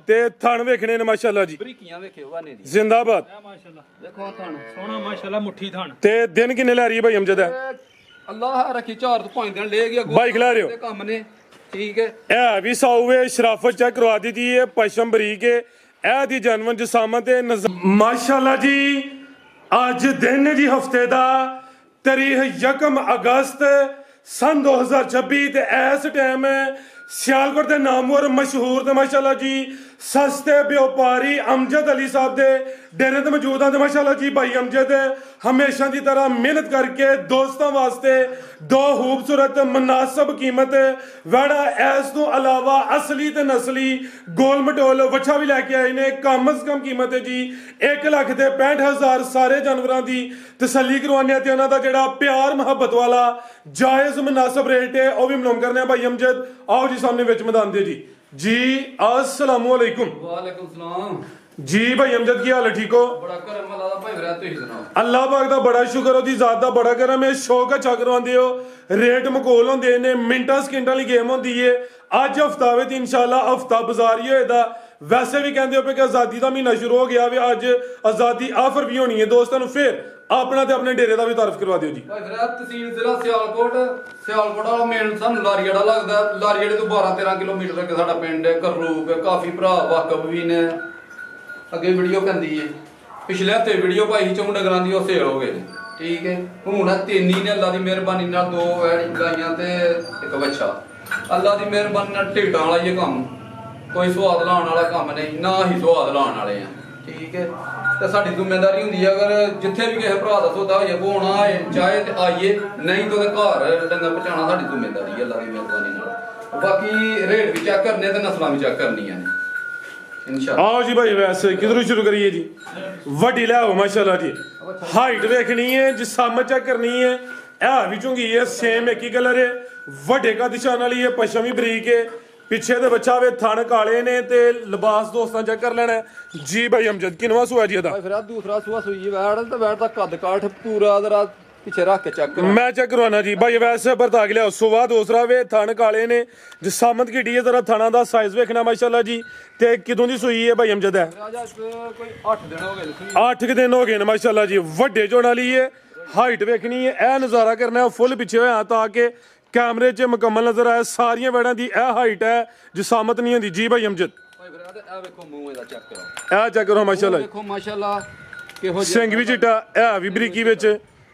ਤੇ ਥਣ ਵੇਖਣੇ ਨੇ ਮਾਸ਼ਾਅੱਲਾ ਜੀ ਬਰੀਕੀਆਂ ਵੇਖਿਓ ਵਾਨੇ ਦੀ ਜ਼ਿੰਦਾਬਾਦ ਮਾਸ਼ਾਅੱਲਾ ਦੇਖੋ ਥਣ ਸੋਹਣਾ ਮਾਸ਼ਾਅੱਲਾ ਮੁੱਠੀ ਥਣ ਤੇ ਦਿਨ ਕਿੰਨੇ ਲੈ ਰਹੀ ਹੈ ਭਾਈ ਅਮਜਦ ਹੈ ਅੱਲਾਹ ਰੱਖੀ 4 ਤੋਂ 5 ਦਿਨ ਲੈ ਗਿਆ ਬਾਈਕ ਲੈ ਰਹੇ ਹੋ ਕੰਮ ਨੇ ਠੀਕ ਹੈ ਇਹ ਵੀ ਸਾਊਵੇ ਸ਼ਰਾਫਤ ਚੈੱਕ ਕਰਵਾ ਦਿੱਤੀ ਹੈ ਪਸ਼ਮ ਬਰੀਕ ਹੈ ਇਹ ਦੀ ਜਨਮਨ ਜਸਾਮਤ ਹੈ ਮਾਸ਼ਾਅੱਲਾ ਜੀ ਅੱਜ ਦਿਨ ਹੈ ਜੀ ਹਫਤੇ ਦਾ ਤਾਰੀਖ 1 ਅਗਸਤ सन 2026 ਤੇ ਇਸ ਟਾਈਮ ਸਿਆਲਕੋਟ ਦੇ ਨਾਮਵਰ ਮਸ਼ਹੂਰ ਤੇ ਮਾਸ਼ਾਅੱਲਾ ਜੀ ਸਸਤੇ ਵਪਾਰੀ ਅਮਜਦ ਅਲੀ ਸਾਹਿਬ ਦੇ ਡੇਰੇ ਤੇ ਮੌਜੂਦ ਹਾਂ ਤੇ ਮਾਸ਼ਾਅੱਲਾ ਜੀ ਭਾਈ ਅਮਜਦ ਹਮੇਸ਼ਾ ਦੀ ਤਰ੍ਹਾਂ ਮਿਹਨਤ ਕਰਕੇ ਦੋਸਤਾਂ ਵਾਸਤੇ ਦੋ ਖੂਬਸੂਰਤ ਮਨਾਸਬ ਕੀਮਤ ਵੜਾ ਇਸ ਤੋਂ ਇਲਾਵਾ ਅਸਲੀ ਤੇ ਨਸਲੀ ਗੋਲ ਮਟੋਲ ਵੱਛਾ ਵੀ ਲੈ ਕੇ ਆਏ ਨੇ ਕਮ ਅਜ਼ ਕਮ ਕੀਮਤ ਹੈ ਜੀ 1,65,000 ਸਾਰੇ ਜਾਨਵਰਾਂ ਦੀ ਤਸੱਲੀ ਕਰਵਾਉਂਦੇ ਤੇ ਉਹਨਾਂ ਦਾ ਜਿਹੜਾ ਪਿਆਰ ਮੁਹੱਬਤ ਵਾਲਾ ਜਾਇਜ਼ ਮੁਨਾਸਬ ਰੇਟ ਹੈ ਉਹ ਵੀ ਮਾਲੂਮ ਕਰਨੇ ਆ ਭਾਈ ਅਮਜਦ ਆਓ ਜੀ ਸਾਹਮਣੇ ਵਿੱਚ ਮੈਦਾਨ ਦੇ जी अस्सलामु अलैकुम वालेकुम सलाम जी भाई अमजद की हाल है ठीक हो बड़ा करम अल्लाह दा भाई वरा तुसी सुनाओ अल्लाह पाक दा बड़ा शुक्र ओदी जात दा बड़ा करम है शौक अच्छा करवांदे हो रेट मकोल होंदे ने मिंटां सकिंटां दी गेम होंदी है ਅੱਜ ਹਫਤਾ ਵੇ ਤੇ इंशाल्लाह ਹਫਤਾ ਬਾਜ਼ਾਰੀ ਹੋਏਦਾ ਵੈਸੇ ਵੀ ਕਹਿੰਦੇ ਹੋ ਕਿ ਆਜ਼ਾਦੀ ਦਾ ਮਹੀਨਾ ਸ਼ੁਰੂ ਹੋ ਗਿਆ ਵੇ ਅੱਜ ਆਜ਼ਾਦੀ ਆਫਰ ਵੀ ਹੋਣੀ ਹੈ ਦੋਸਤਾਂ ਨੂੰ ਫਿਰ ਆਪਣਾ ਤੇ ਆਪਣੇ ਡੇਰੇ ਦਾ ਵੀ ਤਾਰਫ ਕਰਵਾ ਦਿਓ ਜੀ ਭਾਈ ਫਿਰ ਤਹਿਸੀਲ ਜ਼ਿਲ੍ਹਾ ਸਿਆਲਕੋਟ ਵਾਲਾ ਮੇਨ ਸਾਨੂੰ ਲਾਰੀਆੜਾ ਲੱਗਦਾ ਲਾਰੀਆੜੇ ਤੋਂ 12-13 ਕਿਲੋਮੀਟਰ ਅੱਗੇ ਸਾਡਾ ਪਿੰਡ ਹੈ ਕਰਲੂਕ ਕਾਫੀ ਭਰਾ ਵਾਕਫ ਵੀ ਨੇ ਅੱਗੇ ਵੀਡੀਓ ਕਹਿੰਦੀ ਹੈ ਪਿਛਲੇ ਹਫਤੇ ਵੀਡੀਓ ਪਾਈ ਚੌਂ ਡੰਗਰਾਂ ਦੀ ਉਹ ਸੇਲ ਹੋ ਗਏ ਠੀਕ ਹੈ ਹੁਣ ਤਿੰਨ ਨੇ ਅੱਲਾ ਦੀ ਮਿਹਰਬਾਨੀ ਨਾਲ 2 ਗਾਈਆਂ ਤੇ 1 ਬੱਚਾ ਅੱਲਾ ਦੀ ਮਿਹਰਬਾਨੀ ਨਾਲ ਢਿੱਡਾਂ ਵਾਲਾ ਇਹ ਕੰਮ ਕੋਈ ਸਵਾਦ ਲਾਉਣ ਵਾਲਾ ਕੰਮ ਨਹੀਂ ਨਾ ਹੀ ਸਵਾਦ ਲਾਉਣ ਵਾਲੇ ਆ ਠੀਕ ਹੈ ਤੇ ਸਾਡੀ ਜ਼ਿੰਮੇਵਾਰੀ ਹੁੰਦੀ ਹੈ ਅਗਰ ਜਿੱਥੇ ਵੀ ਕਿਸੇ ਭਰਾ ਦਾ ਸੌਦਾ ਹੋਏ ਬੋਣਾ ਆਏ ਚਾਹੇ ਤੇ ਆਈਏ ਨਹੀਂ ਤਾਂ ਘਰ ਡੰਗਾ ਪਹੁੰਚਾਉਣਾ ਸਾਡੀ ਜ਼ਿੰਮੇਵਾਰੀ ਹੈ ਅੱਲਾ ਦੀ ਮਿਹਰਬਾਨੀ ਨਾਲ ਬਾਕੀ ਰੇਟ ਵੀ ਚੈੱਕ ਕਰਨੇ ਤੇ ਨਸਲਾਂ ਵੀ ਚੈੱਕ ਕਰਨੀਆਂ ਨੇ इंशाल्लाह आओ जी भाई वैसे किधरों शुरू करिए जी वड्डी ले आओ माशाल्लाह जी हाइट देखनी है जिसामत चेक करनी है ए भी चुंगी है सेम एक ही कलर है वड्डे का दिशान वाली है पशम भी बरीक है ਪਿੱਛੇ ਦੇ ਬੱਚਾ ਵੇ ਥਣ ਕਾਲੇ ਨੇ ਤੇ ਲਿਬਾਸ ਦੋਸਤਾਂ ਚੈੱਕ ਕਰ ਲੈਣਾ ਜੀ ਭਾਈ ਅਮਜਦ ਕਿਨਵਾ ਸੂਆ ਜੀ ਇਹਦਾ ਭਾਈ ਫਿਰ ਦੂਸਰਾ ਸੂਆ ਸੂਈ ਵੈੜ ਤੇ ਵੈੜ ਦਾ ਕੱਦ ਕਾਠ ਪੂਰਾ ਜਰਾ ਪਿੱਛੇ ਰੱਖ ਕੇ ਚੈੱਕ ਕਰੋ ਮੈਂ ਚੈੱਕ ਕਰਵਾਣਾ ਜੀ ਭਾਈ ਵੈਸੇ ਬਰਤਾ ਕੇ ਲਿਆਓ ਸੁਆ ਦੂਸਰਾ ਵੇ ਥਣ ਕਾਲੇ ਨੇ ਜਸਾਮਤ ਕਿੱਡੀ ਹੈ ਜ਼ਰਾ ਥਣਾ ਦਾ ਸਾਈਜ਼ ਵੇਖਣਾ ਮਾਸ਼ਾਅੱਲਾ ਜੀ ਤੇ ਕਿਦੋਂ ਦੀ ਸੂਈ ਹੈ ਭਾਈ ਅਮਜਦ ਹੈ ਕੋਈ 8 ਦਿਨ ਹੋ ਗਏ 8 ਦਿਨ ਹੋ ਗਏ ਨੇ ਮਾਸ਼ਾਅੱਲਾ ਜੀ ਵੱਡੇ ਝੋਣ ਵਾਲੀ ਹੈ ਹਾਈਟ ਵੇਖਣੀ ਹੈ ਇਹ ਨਜ਼ਾਰਾ ਕਰਨਾ ਫੁੱਲ ਪਿੱਛੇ ਹੋਇਆ ਤਾਂ ਕਿ कैमरे च मुकम्मल नजर आया सारियां वेड़ां दी ए हाइट है जिसामत नहीं होंदी जी भाई अमजद भाई फिर ए देखो मुंह ਇਹਦਾ ਚੈੱਕ ਕਰੋ ए चेक करो माशाल्लाह देखो माशाल्लाह ਕਿਹੋ ਜਿਹਾ ਸਿੰਘ ਵੀ ਚਿੱਟਾ ਇਹ ਵੀ ਬਰੀਕੀ ਵਿੱਚ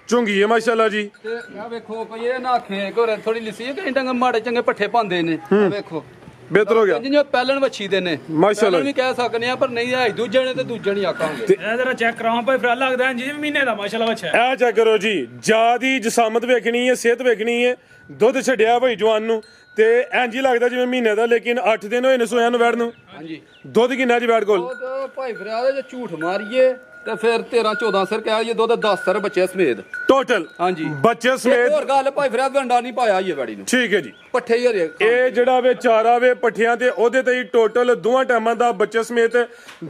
ਝੁੰਗੀ ਹੈ ਮਾਸ਼ਾਅੱਲਾ ਜੀ ਤੇ ਇਹ ਵੇਖੋ ਕੋਈ ਇਹ ਨਾ ਆਖੇ ਕੋਰੇ ਥੋੜੀ ਲਿਸੀ ਕਈ ਡੰਗ ਮਾੜੇ ਚੰਗੇ ਪੱਠੇ ਪਾਉਂਦੇ ਨੇ ਵੇਖੋ ਬਿਹਤਰ ਹੋ ਗਿਆ ਜਿਵੇਂ ਪਹਿਲਣ ਵੱਛੀ ਦੇ ਨੇ ਮਾਸ਼ਾਅੱਲਾ ਵੀ ਕਹਿ ਸਕਨੇ ਆ ਪਰ ਨਹੀਂ ਹੈ ਦੂਜੇ ਨੇ ਤੇ ਦੂਜੇ ਨਹੀਂ ਆਕਾਂਗੇ ਇਹ ਜਰਾ ਚੈੱਕ ਕਰਾਓ ਭਾਈ ਫਿਰ ਲੱਗਦਾ ਜੀ ਮਹੀਨੇ ਦਾ ਮਾਸ਼ਾਅੱਲਾ ਬੱਚਾ ਇਹ ਚੈੱਕ ਕਰੋ ਜੀ ਜਿਆਦੀ ਜਿਸਾਮਤ ਵੇਖਣੀ ਹੈ ਸਿਹਤ ਵੇਖਣੀ ਹੈ ਦੁੱਧ ਛੱਡਿਆ ਭਾਈ ਜਵਾਨ ਨੂੰ ਤੇ ਇੰਜ ਹੀ ਲੱਗਦਾ ਜਿਵੇਂ ਮਹੀਨੇ ਦਾ ਲੇਕਿਨ 8 ਦਿਨ ਹੋਏ ਨੇ ਸੋਇਆਂ ਨੂੰ ਵੈੜ ਨੂੰ ਹਾਂਜੀ ਦੁੱਧ ਕਿੰਨਾ ਜੀ ਵੈੜ ਕੋਲ ਉਹ ਭਾਈ ਫਰਿਆਦ ਜੇ ਝੂਠ ਮਾਰੀਏ ਤੇ ਫਿਰ 13-14 ਸਰ ਕਹਿ ਆਈਏ ਦੁੱਧ 10 ਸਰ ਬੱਚੇ ਸਮੇਤ ਟੋਟਲ ਹਾਂਜੀ ਬੱਚੇ ਸਮੇਤ ਹੋਰ ਗੱਲ ਭਾਈ ਫਰਿਆਦ ਵੰਡਾ ਨਹੀਂ ਪਾਇਆ ਇਹ ਵੈੜੀ ਨੂੰ ਠੀਕ ਹੈ ਜੀ ਪੱਠੇ ਹੀ ਹਰੇ ਇਹ ਜਿਹੜਾ ਵੇ ਚਾਰਾ ਵੇ ਪੱਠਿਆਂ ਤੇ ਉਹਦੇ ਤੇ ਹੀ ਟੋਟਲ ਦੋਵਾਂ ਟਾਈਮਾਂ ਦਾ ਬੱਚੇ ਸਮੇਤ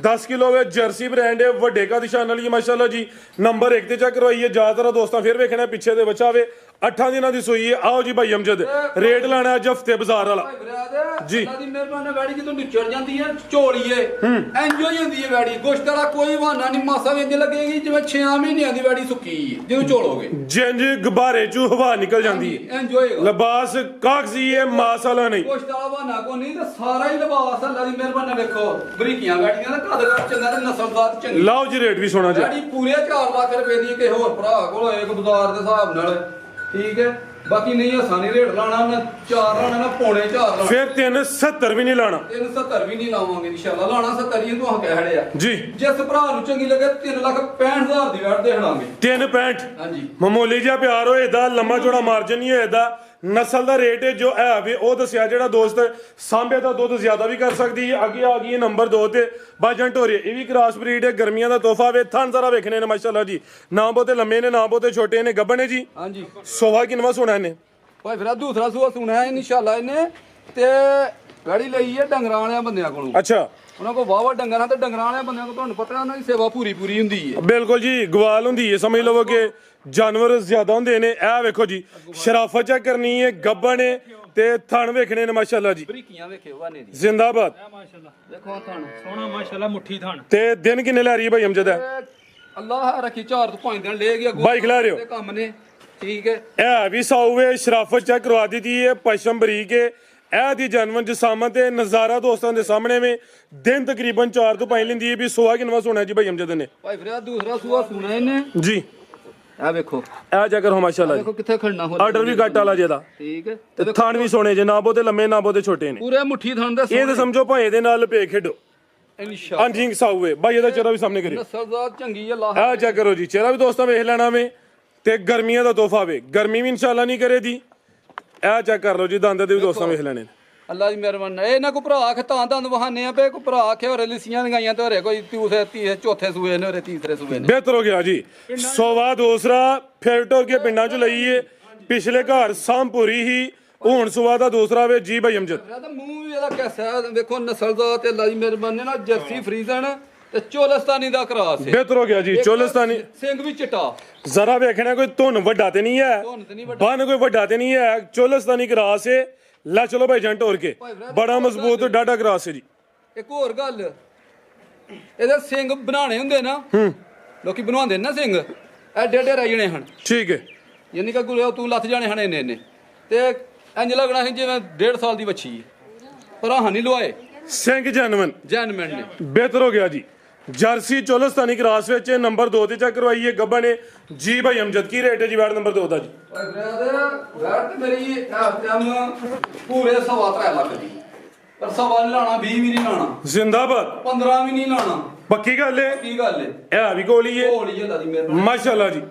10 ਕਿਲੋ ਵੇ ਜਰਸੀ ਬ੍ਰਾਂਡ ਹੈ ਵੱਡੇ ਕਾ ਨਿਸ਼ਾਨ ਵਾਲੀ ਮਾਸ਼ਾਅੱਲਾ ਜੀ ਨੰਬਰ 1 ਤੇ ਚੈੱਕ ਕਰਵਾਈਏ ਜ਼ਿਆਦਾਤਰ ਦੋਸਤਾਂ ਫਿਰ ਵੇਖਣਾ ਪਿੱਛੇ ਦੇ ਬੱਚਾ ਵੇ 8 ਦਿਨਾਂ ਦੀ ਸੂਈ ਹੈ ਆਓ ਜੀ ਭਾਈ ਅਮਜਦ ਰੇਟ ਲਾਣਾ ਅੱਜ ਹਫਤੇ ਬਾਜ਼ਾਰ ਵਾਲਾ ਜੀ ਅੱਲਾ ਦੀ ਮਿਹਰਬਾਨੀ ਵੈੜੀ ਜਦੋਂ ਨਿਚੜ ਜਾਂਦੀ ਹੈ ਝੋਲੀਏ ਇੰਜੋਏ ਹੁੰਦੀ ਹੈ ਵੈੜੀ ਗੋਸ਼ਤ ਵਾਲਾ ਕੋਈ ਬਹਾਨਾ ਨਹੀਂ ਮਾਸਾ ਵੀ ਇੰਜ ਲੱਗੇਗੀ ਜਿਵੇਂ 6 ਮਹੀਨਿਆਂ ਦੀ ਵੈੜੀ ਸੁੱਕੀ ਹੈ ਜਦੋਂ ਝੋਲੋਗੇ ਜਿੰਜ ਗੁਬਾਰੇ ਚੋਂ ਹਵਾ ਨਿਕਲ ਜਾਂਦੀ ਹੈ ਇੰਜੋਏ ਲਿਬਾਸ ਕਾਗਜ਼ੀ ਹੈ ਮਾਸ ਵਾਲਾ ਨਹੀਂ ਗੋਸ਼ਤ ਵਾਲਾ ਬਹਾਨਾ ਕੋ ਨਹੀਂ ਤੇ ਸਾਰਾ ਹੀ ਲਿਬਾਸ ਅੱਲਾ ਦੀ ਮਿਹਰਬਾਨੀ ਵੇਖੋ ਬਰੀਕੀਆਂ ਵੈੜੀਆਂ ਦਾ ਕੱਦ ਚੰਗਾ ਤੇ ਨਸਲਦਾਰ ਚੰਗੀ ਲਾਓ ਜੀ ਰੇਟ ਵੀ ਸੋਣਾ ਜੀ ਵੈੜੀ ਪੂਰੇ 4 ਲੱਖ ਰੁਪਏ ਦੀ ਕਿਸੇ ਹੋਰ ਭਰਾ ਕੋਲ ਹੋਏ ਬਾਜ਼ਾਰ ਦੇ ਹਿਸਾਬ ਨਾਲ ਠੀਕ ਹੈ ਬਾਕੀ ਨਹੀਂ ਆਸਾਨੀ ਰੇਟ ਲਾਣਾ ਨਾ 4 ਲਾਣਾ ਨਾ ਪੌਣੇ 4 ਲਾਣਾ ਫਿਰ 370 ਵੀ ਨਹੀਂ ਲਾਣਾ 370 ਵੀ ਨਹੀਂ ਲਾਵਾਂਗੇ ਇਨਸ਼ਾਅੱਲਾ ਲਾਣਾ 70 ਹੀ ਤੂੰ ਕਹਿ ਹੜਿਆ ਜੀ ਜਿਸ ਭਰਾ ਨੂੰ ਚੰਗੀ ਲੱਗੇ 3,65,000 ਦੀ ਵੈਟ ਦੇ ਹੜਾਂਗੇ 365 ਹਾਂਜੀ ਮਾਮੂਲੀ ਜਿਹਾ ਪਿਆਰ ਹੋਏਦਾ ਲੰਮਾ ਚੌੜਾ ਮਾਰਜਨ ਨਹੀਂ ਹੋਏਦਾ ਨਸਲ ਦਾ ਰੇਟ ਜੋ ਹੈ ਵੇ ਉਹ ਦੱਸਿਆ ਜਿਹੜਾ ਦੋਸਤ ਸਾਂਭੇ ਦਾ ਦੁੱਧ ਜ਼ਿਆਦਾ ਵੀ ਕਰ ਸਕਦੀ ਹੈ ਅੱਗੇ ਆ ਗਈ ਹੈ ਨੰਬਰ 2 ਤੇ ਬਾਜਨ ਢੋਰੀ ਇਹ ਵੀ ਕ੍ਰਾਸ ਬਰੀਡ ਹੈ ਗਰਮੀਆਂ ਦਾ ਤੋਹਫਾ ਵੇ ਥਣ ਜ਼ਰਾ ਵੇਖਣੇ ਨੇ ਮਾਸ਼ਾਅੱਲਾ ਜੀ ਨਾ ਬਹੁਤੇ ਲੰਮੇ ਨੇ ਨਾ ਬਹੁਤੇ ਛੋਟੇ ਨੇ ਗੱਬਣ ਨੇ ਜੀ ਹਾਂਜੀ ਸੋਵਾ ਕਿੰਨਵਾ ਸੋਣਾ ਇਹਨੇ ਭਾਈ ਫਿਰ ਦੂਸਰਾ ਸੂਆ ਸੁਣਿਆ ਇਨਸ਼ਾਅੱਲਾ ਇਹਨੇ ਤੇ ਗਾੜੀ ਲਈ ਹੈ ਡੰਗਰਾਂ ਵਾਲਿਆਂ ਬੰਦਿਆਂ ਕੋਲੋਂ ਅੱਛਾ ਉਹਨਾਂ ਕੋਲ ਵਾਵਾ ਡੰਗਰਾਂ ਤੇ ਡੰਗਰਾਂ ਵਾਲਿਆਂ ਬੰਦਿਆਂ ਕੋਲ ਤੁਹਾਨੂੰ ਪਤਾ ਉਹਨਾਂ ਦੀ ਸੇਵਾ ਪੂਰੀ ਹੁੰਦੀ ਹੈ ਬਿਲਕੁਲ ਜੀ ਗਵਾਲ ਹੁੰਦੀ ਹੈ ਸਮਝ ਲਵੋ ਕਿ ਜਾਨਵਰ ਜ਼ਿਆਦਾ ਹੁੰਦੇ ਨੇ ਇਹ ਵੇਖੋ ਜੀ ਸ਼ਰਾਫਤ ਚੈੱਕ ਕਰਨੀ ਹੈ ਗੱਬਣ ਹੈ ਤੇ ਥਣ ਵੇਖਣੇ ਨੇ ਮਾਸ਼ਾਅੱਲਾ ਜੀ ਬਰੀਕੀਆਂ ਵੇਖਿਓ ਵਾਨੇ ਦੀ ਜ਼ਿੰਦਾਬਾਦ ਇਹ ਮਾਸ਼ਾਅੱਲਾ ਦੇਖੋ ਥਣ ਸੋਹਣਾ ਮਾਸ਼ਾਅੱਲਾ ਮੁੱਠੀ ਥਣ ਤੇ ਦਿਨ ਕਿੰਨੇ ਲੈ ਰਹੀ ਹੈ ਭਾਈ ਅਮਜਦ ਹੈ ਅੱਲਾਹ ਰੱਖੀ 4 ਤੋਂ 5 ਦਿਨ ਲੈ ਗਿਆ ਬਾਈ ਖਿਲਾ ਰਹੇ ਹੋ ਕੰਮ ਨੇ ਠੀਕ ਹੈ ਇਹ ਵੀ ਸਾਊਵੇ ਸ਼ਰਾਫਤ ਚੈੱਕ ਕਰਵਾ ਦਿੱਤੀ ਹੈ ਪਸ਼ਮ ਬਰੀਕ ਹੈ ਇਹ ਦੀ ਜਨਵਨ ਜਸਾਮਤ ਤੇ ਨਜ਼ਾਰਾ ਦੋਸਤਾਂ ਦੇ ਸਾਹਮਣੇ में दिन तकरीबन 4 ਤੋਂ 5 ਲੈਂਦੀ ਹੈ ਵੀ ਸੁਆ ਕਿੰਨਾ ਸੋਣਾ ਜੀ ਭਾਈ ਅਮਜਦ ਨੇ ਭਾਈ ਫਰਿਆ ਦੂਸਰਾ ਸੂਆ ਸੁਣਾ ਇਹਨੇ ਜੀ ਆ ਵੇਖੋ ਇਹ ਜਾ ਕਰੋ ਮਾਸ਼ਾਅੱਲਾ ਦੇਖੋ ਜੀ ਕਿੱਥੇ ਖੜਨਾ ਹੋ ਆਰਡਰ ਵੀ ਘੱਟ ਵਾਲਾ ਜਿਹਦਾ ਠੀਕ ਹੈ ਤੇ ਥਣ ਵੀ ਸੋਹਣੇ ਜੇ ਨਾ ਬਹੁਤੇ ਲੰਮੇ ਨਾ ਬਹੁਤੇ ਛੋਟੇ ਨੇ ਪੂਰੇ ਮੁੱਠੀ ਥਣ ਦੇ ਇਹ ਤਾਂ ਸਮਝੋ ਭਾਏ ਦੇ ਨਾਲ ਲਪੇ ਖੇਡੋ ਇਨਸ਼ਾ ਅੰਜਿੰਗ ਸਾਊਵੇ ਭਾਈ ਇਹਦਾ ਚਿਹਰਾ ਵੀ ਸਾਹਮਣੇ ਕਰਿਓ ਨਸਲਜ਼ਾਤ ਚੰਗੀ ਅੱਲਾਹ ਆ ਚੈੱਕ ਕਰੋ ਜੀ ਚਿਹਰਾ ਵੀ ਦੋਸਤਾਂ ਵੇਖ ਲੈਣਾ ਵੇ ਤੇ ਗਰਮੀਆਂ ਦਾ ਤੋਹਫਾ ਵੇ ਗਰਮੀ ਵੀ ਇਨਸ਼ਾਅੱਲਾ ਨਹੀਂ ਕਰੇ ਦੀ ਇਹ ਚੈੱਕ ਕਰ ਲਓ ਜੀ ਦੰਦ ਦੇ ਵੀ ਦੋਸਤਾਂ ਵੇਖ ਲੈਣੇ ਨੇ ਅੱਲਾ ਦੀ ਮਿਹਰਬਾਨੀ ਇਹ ਨਾ ਕੋ ਭਰਾ ਆਖ ਤਾਂ ਦੰਦ ਵਹਾਨੇ ਆ ਪਏ ਕੋ ਭਰਾ ਆਖੇ ਹੋਰੇ ਲਿਸੀਆਂ ਲਗਾਈਆਂ ਤੇ ਹੋਰੇ ਕੋਈ ਤੀਸਰੇ ਚੌਥੇ ਸੂਏ ਨੇ ਹੋਰੇ ਤੀਸਰੇ ਸੂਏ ਨੇ ਬਿਹਤਰ ਹੋ ਗਿਆ ਜੀ ਸੋਵਾ ਦੂਸਰਾ ਫਿਰ ਟੋਰ ਕੇ ਪਿੰਡਾਂ ਚ ਲਈਏ ਪਿਛਲੇ ਘਰ ਸਾਂਭੂਰੀ ਹੀ ਹੁਣ ਸੁਆ ਦਾ ਦੂਸਰਾ ਵੇ ਜੀ ਭਾਈ ਅਮਜਦ ਮੇਰਾ ਤਾਂ ਮੂੰਹ ਵੀ ਇਹਦਾ ਕੈਸਾ ਵੇਖੋ ਨਸਲਜ਼ਾਤ ਤੇ ਅੱਲਾ ਦੀ ਮਿਹਰਬਾਨੀ ਨਾਲ ਜਰਸੀ ਫਰੀਜ਼ਨ ਤੇ ਚੋਲਸਤਾਨੀ ਦਾ ਕਰਾਸ ਹੈ ਬਿਹਤਰ ਹੋ ਗਿਆ ਜੀ ਚੋਲਸਤਾਨੀ ਸਿੰਘ ਵੀ ਚਿੱਟਾ ਜ਼ਰਾ ਵੇਖਣਾ ਕੋਈ ਧੁਨ ਵੱਡਾ ਤੇ ਨਹੀਂ ਹੈ ਧੁਨ ਤੇ ਨਹੀਂ ਵੱਡਾ। ਬਨ ਕੋਈ ਵੱਡਾ ਤੇ ਨਹੀਂ ਹੈ ਚੋਲਸਤਾਨੀ ਕਰਾਸ ਹੈ ਲੈ ਚਲੋ ਭਾਈ ਜੰਟ ਹੋਰ ਕੇ ਬੜਾ ਮਜ਼ਬੂਤ ਡਾਡਾ ਕਰਾਸ ਹੈ ਜੀ ਇੱਕ ਹੋਰ ਗੱਲ ਇਹਦੇ ਸਿੰਘ ਬਣਾਣੇ ਹੁੰਦੇ ਨਾ ਲੋਕੀ ਬਣਵਾਉਂਦੇ ਨੇ ਨਾ ਸਿੰਘ ਐਡੇ ਐਡੇ ਰਹਿ ਜਣੇ ਹਨ ਠੀਕ ਹੈ ਯਾਨੀ ਕਿ ਗੁਰੂ ਤੂੰ ਲੱਥ ਜਾਣੇ ਹਨ ਇਹਨੇ ਤੇ ਇੰਜ ਲੱਗਣਾ ਸੀ ਜਿਵੇਂ 1.5 ਸਾਲ ਦੀ ਬੱਚੀ ਹੈ ਪਰ ਆਹ ਨਹੀਂ ਲਵਾਏ ਸਿੰਘ ਜਨਵਨ ਜੈਨਮੈਂਟ ਨੇ ਬਿਹਤਰ ਹੋ ਗਿਆ ਜੀ ਜਰਸੀ ਚੋਲਸਤਾਨੀ ਕਰਾਸ ਵਿੱਚ ਨੰਬਰ 2 ਤੇ ਚੈੱਕ ਕਰਵਾਈਏ ਗੱਬਾ ਨੇ ਜੀ ਭਾਈ ਅਮਜਦ ਕੀ ਰੇਟ ਹੈ ਜੀ ਵਾਰਡ ਨੰਬਰ 2 ਦਾ ਜੀ ਵੈਟ ਤੇ ਮੇਰੀ ਟਾਈਮ ਪੂਰੇ 3.5 ਲੱਖ ਦੀ ਪਰ ਸਵਾ ਨਹੀਂ ਲਾਣਾ 20 ਵੀ ਨਹੀਂ ਲਾਣਾ ਜ਼ਿੰਦਾਬਾਦ 15 ਵੀ ਨਹੀਂ ਲਾਣਾ ਪੱਕੀ ਗੱਲ ਹੈ ਕੀ ਗੱਲ ਏ ਇਹ ਵੀ ਕੋਲੀ ਹੈ ਹੋਲੀ ਅੱਲਾ ਦੀ ਮਿਹਰਬਾਨੀ ਮਾਸ਼ਾਅੱਲਾ ਜੀ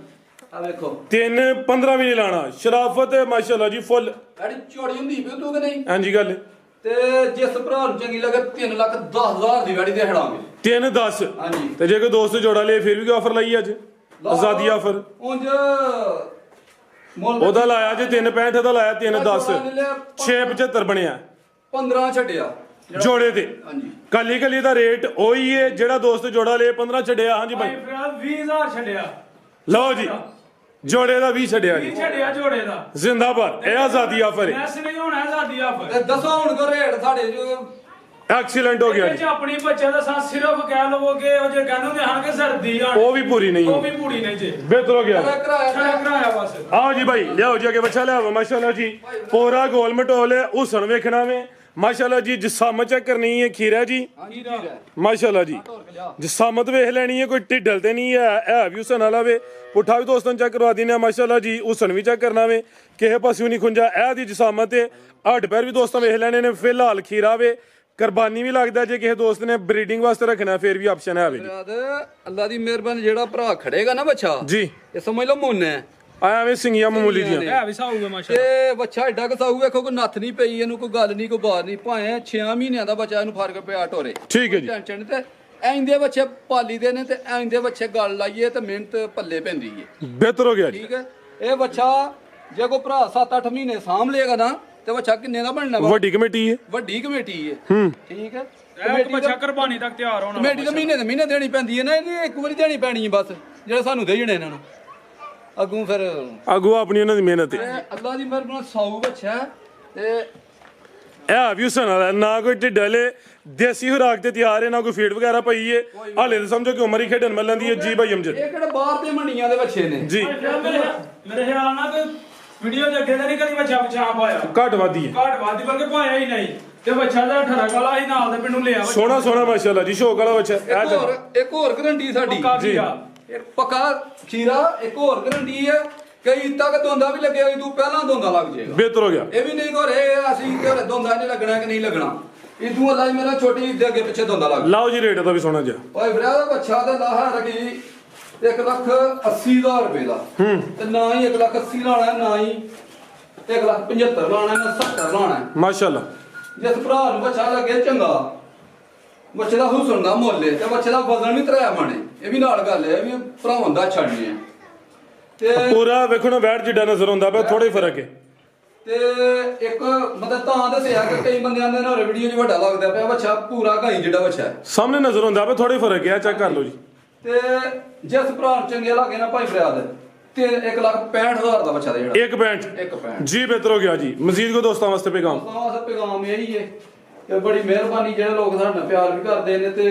ਆ ਵੇਖੋ 3 15 ਵੀ ਨਹੀਂ ਲਾਣਾ ਸ਼ਰਾਫਤ ਹੈ ਮਾਸ਼ਾਅੱਲਾ ਜੀ ਫੁੱਲ ਐਡੀ ਚੌੜੀ ਹੁੰਦੀ ਪਈ ਤੂੰ ਕਿ ਨਹੀਂ ਹਾਂਜੀ ਗੱਲ ਹੈ ਤੇ ਜਿਸ ਭਰਾ ਨੂੰ ਚੰਗੀ ਲੱਗੇ 3,10,000 ਦੀ ਗਾੜੀ ਦੇ ਹੜਾਂਗੇ 3 10 ਹਾਂਜੀ ਤੇ ਜੇ ਕੋਈ ਦੋਸਤ ਜੋੜਾ ਲੇ ਫਿਰ ਵੀ ਆਫਰ ਲਾਈ ਅੱਜ ਆਜ਼ਾਦੀ ਆਫਰ ਉਂਝ ਮੁੱਲ ਉਹਦਾ ਲਾਇਆ ਜੇ 365 ਦਾ ਲਾਇਆ 3 10 675 ਬਣਿਆ 15 ਛੱਡਿਆ ਜੋੜੇ ਤੇ ਹਾਂਜੀ ਕੱਲੀ ਕੱਲੀ ਦਾ ਰੇਟ ਉਹੀ ਹੈ ਜਿਹੜਾ ਦੋਸਤ ਜੋੜਾ ਲੇ 15 ਛੱਡਿਆ ਹਾਂਜੀ ਭਾਈ ਭਾਈ ਫਰਿਆਦ 20000 ਛੱਡਿਆ ਲਓ ਜੀ ਜੋੜੇ ਦਾ 20 ਛੱਡਿਆ ਜੀ 20 ਛੱਡਿਆ ਝੋੜੇ ਦਾ ਜ਼ਿੰਦਾਬਾਦ ਇਹ ਆਜ਼ਾਦੀ ਆਫਰ ਹੈ ਐਸ ਨਹੀਂ ਹੋਣਾ ਆਜ਼ਾਦੀ ਆਫਰ ਤੇ ਦੱਸੋ ਹੁਣ ਕੋ ਰੇਟ ਸਾਡੇ ਜੋ ਐਕਸੀਲੈਂਟ ਹੋ ਗਿਆ ਇਹ ਜੀ ਚ ਆਪਣੀ ਬੱਚੇ ਦਾ ਸਾਥ ਸਿਰਫ ਕਹਿ ਲਵੋਗੇ ਉਹ ਜੇ ਕਹਿੰਦੇ ਹੁੰਦੇ ਹਨ ਕਿ ਸਰਦੀ ਆਣ ਉਹ ਵੀ ਪੂਰੀ ਨਹੀਂ ਉਹ ਵੀ ਪੂਰੀ ਨਹੀਂ ਜੇ ਬਿਹਤਰ ਹੋ ਗਿਆ ਕਰਾਇਆ ਛੜਾ ਕਰਾਇਆ ਬਸ ਆਓ ਜੀ ਭਾਈ ਲਿਆਓ ਜੀ ਅੱਗੇ ਬੱਚਾ ਲਿਆਓ ਮਾਸ਼ਾਅੱਲਾ ਜੀ ਪੂਰਾ ਗੋਲ ਮਟੋਲ ਹੈ ਹੁਸਨ ਵੇਖਣਾ ਵੇ ਮਾਸ਼ਾਅੱਲਾ ਜੀ ਜਿਸਾਮਤ ਚੈੱਕ ਕਰਨੀ ਹੈ ਖੀਰਾ ਜੀ ਹਾਂਜੀ ਠੀਕ ਹੈ ਮਾਸ਼ਾਅੱਲਾ ਜੀ ਜਿਸਾਮਤ ਵੇਖ ਲੈਣੀ ਹੈ ਕੋਈ ਢਿੱਡਲ ਤੇ ਨਹੀਂ ਹੈ ਇਹ ਵੀ ਹੁਸਨ ਵਾਲਾ ਵੇ ਪੁੱਠਾ ਵੀ ਦੋਸਤਾਂ ਚੈੱਕ ਕਰਵਾ ਦਿੰਦੇ ਮਾਸ਼ਾਅੱਲਾ ਜੀ ਹੁਸਨ ਵੀ ਚੈੱਕ ਕਰਨਾ ਵੇ ਕਿਸੇ ਪਾਸਿਓਂ ਨਹੀਂ ਖੁੰਝਾ ਇਹ ਦੀ ਜਿਸਾਮਤ ਹੈ ਹੱਡ ਪੈਰ ਵੀ ਦੋਸਤਾਂ ਵੇਖ ਲੈਣੇ ਨੇ ਫਿਲਹਾਲ ਖੀਰਾ ਵੇ ਕੁਰਬਾਨੀ ਵੀ ਲੱਗਦਾ ਜੇ ਕਿਸੇ ਦੋਸਤ ਨੇ ਬਰੀਡਿੰਗ ਵਾਸਤੇ ਰੱਖਣਾ ਫਿਰ ਵੀ ਆਪਸ਼ਨ ਹੈ ਜੀ ਫਰਿਆਦ ਅੱਲਾ ਦੀ ਮਿਹਰਬਾਨੀ ਜਿਹੜਾ ਭਰਾ ਖੜੇਗਾ ਨਾ ਬੱਚਾ ਜੀ ਇਹ ਸਮਝ ਲਓ ਮੁੰਨ ਹੈ ਆਇਆ ਵੇ ਸਿੰਘੀਆਂ ਮਾਮੂਲੀ ਦੀਆਂ ਇਹ ਵੀ ਸਾਊਗਾ ਮਾਸ਼ਾਅੱਲਾ ਤੇ ਬੱਚਾ ਐਡਾ ਕਸਾਊ ਵੇਖੋ ਕੋਈ ਨੱਥ ਨਹੀਂ ਪਈ ਇਹਨੂੰ ਕੋਈ ਗੱਲ ਨਹੀਂ ਕੋਈ ਬਾਤ ਨਹੀਂ ਭਾਵੇਂ 6 ਮਹੀਨਿਆਂ ਦਾ ਬੱਚਾ ਇਹਨੂੰ ਫਰਕ ਪਿਆ ਟੋਰੇ ਠੀਕ ਹੈ ਜੀ ਟੈਨਸ਼ਨ ਤੇ ਐਂਦੇ ਬੱਚੇ ਪਾਲੀ ਦੇ ਨੇ ਤੇ ਐਂਦੇ ਬੱਚੇ ਗੱਲ ਲਾਈਏ ਤੇ ਮਿਹਨਤ ਪੱਲੇ ਪੈਂਦੀ ਏ ਬਿਹਤਰ ਹੋ ਗਿਆ ਜੀ ਠੀਕ ਹੈ ਇਹ ਬੱਚਾ ਜੇ ਕੋਈ ਭਰਾ 7-8 ਮਹੀਨੇ ਸਾਂਭ ਲਏਗਾ ਨਾ ਤੇ ਬੱਚਾ ਕਿੰਨੇ ਦਾ ਬਣਨਾ ਵਾ ਵੱਡੀ ਕਮੇਟੀ ਹੈ ਵੱਡੀ ਕਮੇਟੀ ਏ ਠੀਕ ਹੈ ਇਹ ਬੱਚਾ ਕੁਰਬਾਨੀ ਤੱਕ ਤਿਆਰ ਹੋਣਾ ਕਮੇਟੀ ਤਾਂ ਮਹੀਨੇ ਦੇ ਮਹੀਨੇ ਦੇਣੀ ਪੈਂਦੀ ਹੈ ਨਾ ਇਹਦੀ ਇੱਕ ਵਾਰੀ ਦੇਣੀ ਪੈਣੀ ਹੈ ਬਸ ਜਿਹੜੇ ਸਾਨੂੰ ਦੇ ਜਣੇ ਇਹਨਾਂ ਨੂੰ ਅੱਗੋਂ ਫਿਰ ਅਗੂ ਆਪਣੀ ਉਹਨਾਂ ਦੀ ਮਿਹਨਤ ਹੈ ਤੇ ਅੱਲਾ ਦੀ ਮਿਹਰਬਾਨੀ ਸਾਊ ਬੱਚਾ ਤੇ ਇਹ ਵੀ ਹੁਸਨ ਵਾਲਾ ਨਾ ਕੋਈ ਢਿੱਡਲੇ ਦੇਸੀ ਖੁਰਾਕ ਤੇ ਤਿਆਰ ਹੈ ਨਾ ਕੋਈ ਫੀਡ ਵਗੈਰਾ ਪਈ ਹੈ ਹਾਲੇ ਤਾਂ ਸਮਝੋ ਕਿ ਉਮਰ ਹੀ ਖੇਡਣ ਮਿਲਣ ਦੀ ਹੈ ਜੀ ਭਾਈ ਅਮਜਦ ਇਹ ਕਿਹੜੇ ਬਾਹਰ ਦੇ ਮੰਡੀਆਂ ਦੇ ਬੱਚੇ ਨੇ ਜੀ ਮੇਰੇ ਖਿਆਲ ਨਾਲ ਕੋਈ ਵੀਡੀਓ ਦੇ ਅੱਗੇ ਤਾਂ ਨਹੀਂ ਕਦੀ ਬੱਚਾ ਪਛਾਣ ਪਾਇਆ ਘੱਟ ਵਾਦੀ ਹੈ ਘਾਟ ਵਾਦੀ ਬਲਕਿ ਪਾਇਆ ਹੀ ਨਹੀਂ ਤੇ ਬੱਚਾ ਦਾ 18 ਵਾਲਾ ਹੀ ਨਾਲ ਦੇ ਪਿੰਡੋਂ ਲਿਆ ਸੋਹਣਾ ਸੋਹਣਾ ਮਾਸ਼ਾਅੱਲਾ ਜੀ ਸ਼ੌਕ ਵਾਲਾ ਬੱਚਾ ਇੱਕ ਹੋਰ ਗਰੰਟੀ ਸਾਡੀ ਜੀ ਇੱਕ ਪੱਕਾ ਖੀਰਾ ਇੱਕ ਹੋਰ ਗਰੰਟੀ ਹੈ ਕਈ ਤੱਕ ਦੋਂਦਾ ਵੀ ਲੱਗਿਆ ਤੂੰ ਪਹਿਲਾਂ ਦੋਂਦਾ ਲੱਗ ਜਾਏਗਾ ਬਿਹਤਰ ਹੋ ਗਿਆ ਇਹ ਵੀ ਨਹੀਂ ਕੋ ਰੇ ਅਸੀਂ ਕਿ ਦੋਂਦਾ ਨਹੀਂ ਲੱਗਣਾ ਕਿ ਨਹੀਂ ਲੱਗਣਾ ਇਹ ਤੂੰ ਅੱਲਾ ਮੇਰਾ ਛੋਟੀ ਦੇ ਅੱਗੇ ਪਿੱਛੇ ਦੋਂਦਾ ਲੱਗ ਲਾਓ ਜੀ ਰੇਟ ਦਾ ਵੀ ਸੋਹਣਾ ਜਿਹਾ ਓਏ ਵੀਰਾ ਦਾ ਬੱਚਾ ਤੇ ਲਾਹਾ ਰਗੀ 1,80,000 ਰੁਪਏ ਦਾ ਤੇ ਨਾ ਹੀ 1,80,000 ਲਾਣਾ ਨਾ ਹੀ 1,75,000 ਲਾਣਾ ਨਾ 70 ਲਾਣਾ ਮਾਸ਼ਾਅੱਲਾ ਜਿਸ ਭਰਾ ਨੂੰ ਬੱਚਾ ਲੱਗੇ ਚੰਗਾ ਬੱਚੇ ਦਾ ਹੁਸਨ ਦਾ ਮੁੱਲ ਹੈ ਤੇ ਬੱਚੇ ਦਾ ਵਜ਼ਨ ਵੀ ਤਰਿਆ ਮਾਣੇ ਇਹ ਵੀ ਨਾਲ ਗੱਲ ਹੈ ਵੀ ਭਰਾਵਾਂ ਦਾ ਛੱਡਨੇ ਆ ਤੇ ਪੂਰਾ ਵੇਖੋ ਨਾ ਬੈਠ ਜਿੱਡਾ ਨਜ਼ਰ ਆਉਂਦਾ ਪਿਆ ਥੋੜਾ ਹੀ ਫਰਕ ਹੈ ਤੇ ਇੱਕ ਮਤਲਬ ਤਾਂ ਦੱਸਿਆ ਕਿ ਕਈ ਬੰਦਿਆਂ ਦੇ ਨਾਲ ਵੀਡੀਓ 'ਚ ਵੱਡਾ ਲੱਗਦਾ ਪਿਆ ਬੱਚਾ ਪੂਰਾ ਘਾਈ ਜਿੱਡਾ ਬੱਚਾ ਹੈ ਸਾਹਮਣੇ ਨਜ਼ਰ ਆਉਂਦਾ ਪਿਆ ਥੋੜਾ ਹੀ ਫਰਕ ਹੈ ਚੈੱਕ ਕਰ ਲਓ ਜੀ ਤੇ ਜਿਸ ਭਰਾ ਨੂੰ ਚੰਗੇ ਲੱਗੇ ਨਾ ਭਾਈ ਫਰਿਆਦ ਤੇ 1,65,000 ਦਾ ਬੱਚਾ ਦੇ ਜਿਹੜਾ 1.65 1.65 ਜੀ ਬਿਹਤਰ ਹੋ ਗਿਆ ਜੀ। ਮਜ਼ੀਦ ਕੋ ਦੋਸਤਾਂ ਵਾਸਤੇ ਪੈਗਾਮ ਦੋਸਤਾਂ ਪੈਗਾਮ ਇਹੀ ਹੈ ਕਿ ਬੜੀ ਮਿਹਰਬਾਨੀ ਜਿਹੜੇ ਲੋਕ ਸਾਡੇ ਨਾਲ ਪਿਆਰ ਵੀ ਕਰਦੇ ਨੇ ਤੇ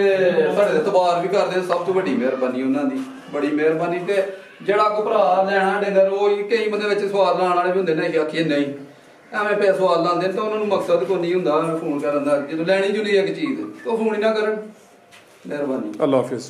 ਸਾਡੇ ਤੇ ਇਤਬਾਰ ਵੀ ਕਰਦੇ ਨੇ, ਸਭ ਤੋਂ ਵੱਡੀ ਮਿਹਰਬਾਨੀ ਉਹਨਾਂ ਦੀ, ਬੜੀ ਮਿਹਰਬਾਨੀ। ਤੇ ਜਿਹੜਾ ਕੋ ਭਰਾ ਲੈਣਾ ਡੰਗਰ, ਉਹ ਕਈ ਬੰਦੇ ਵਿੱਚ ਸਵਾਦ ਲਾਉਣ ਵਾਲੇ ਵੀ ਹੁੰਦੇ ਨੇ ਕਿ ਆਖੀਏ ਨਹੀਂ ਐਵੇਂ ਪੈਸੇ ਸਵਾਦ ਲਾਉਂਦੇ ਨੇ, ਤਾਂ ਉਹਨਾਂ ਨੂੰ ਮਕਸਦ ਕੋਈ ਨਹੀਂ ਹੁੰਦਾ ਫੋਨ ਕਰਨ ਦਾ। ਜਦੋਂ ਲੈਣੀ ਜੁਲੀ ਇੱਕ ਚੀਜ਼ ਉਹ ਫੋਨ ਹੀ ਨਾ ਕਰਨ। ਮਿਹਰਬਾਨੀ। ਅੱਲਾਹ ਹਾਫਿਜ਼।